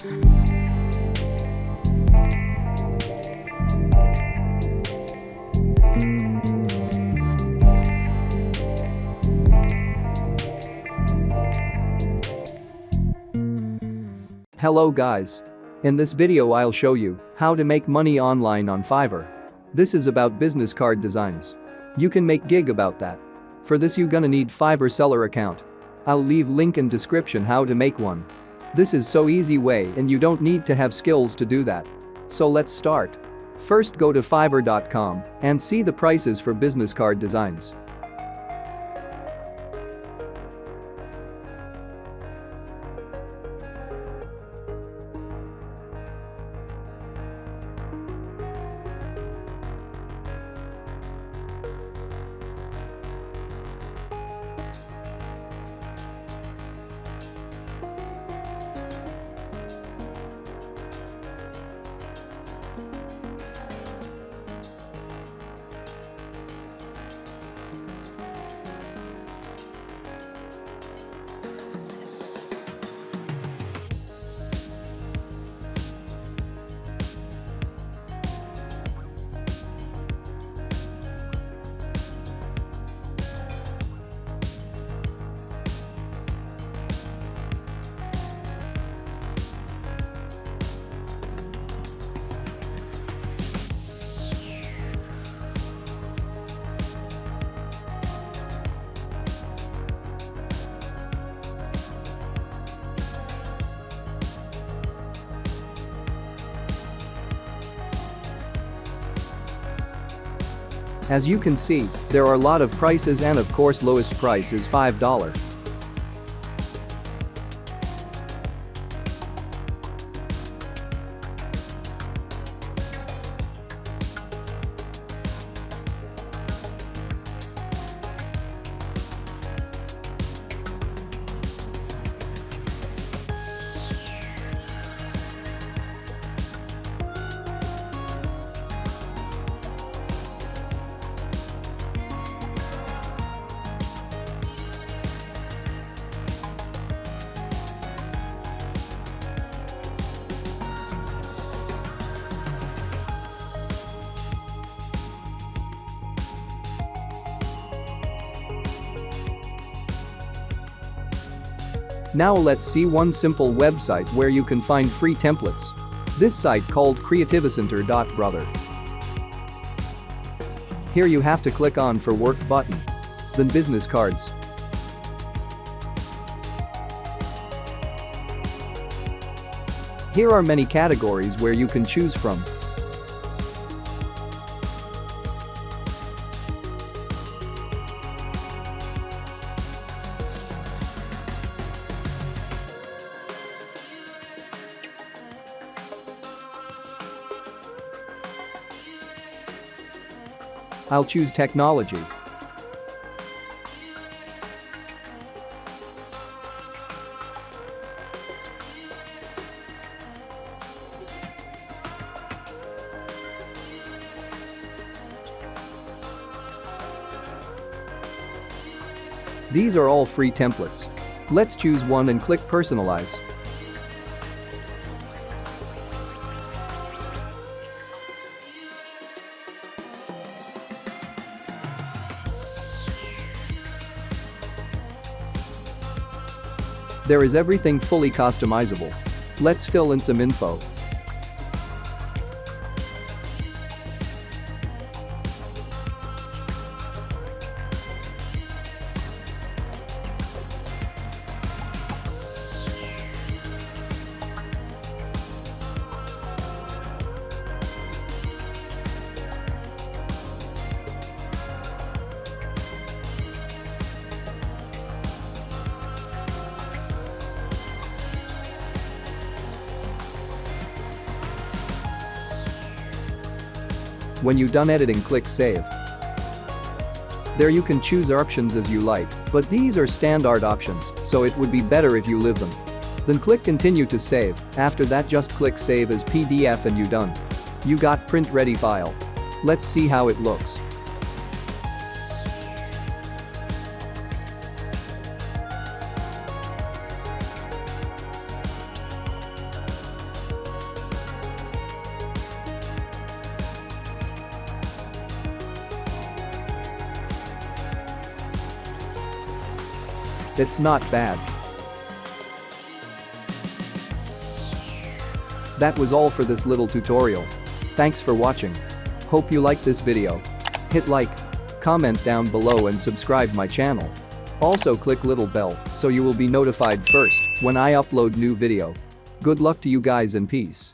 Hello guys. In this video I'll show you how to make money online on Fiverr. This is about business card designs. You can make gig about that. For this you gonna need Fiverr seller account. I'll leave link in description how to make one. This is so easy way and you don't need to have skills to do that. So let's start. First go to fiverr.com and see the prices for business card designs. As you can see, there are a lot of prices and of course lowest price is $5. Now let's see one simple website where you can find free templates. This site called creativicenter.brother. Here you have to click on for work button. Then business cards. Here are many categories where you can choose from. I'll choose technology. These are all free templates. Let's choose one and click personalize. There is everything fully customizable. Let's fill in some info. When you're done editing, click Save. There you can choose options as you like, but these are standard options, so it would be better if you leave them. Then click Continue to save. After that just click Save as PDF and you're done. You got print ready file. Let's see how it looks. It's not bad. That was all for this little tutorial. Thanks for watching. Hope you liked this video. Hit like, comment down below and subscribe my channel. Also click little bell so you will be notified first when I upload new video. Good luck to you guys and peace.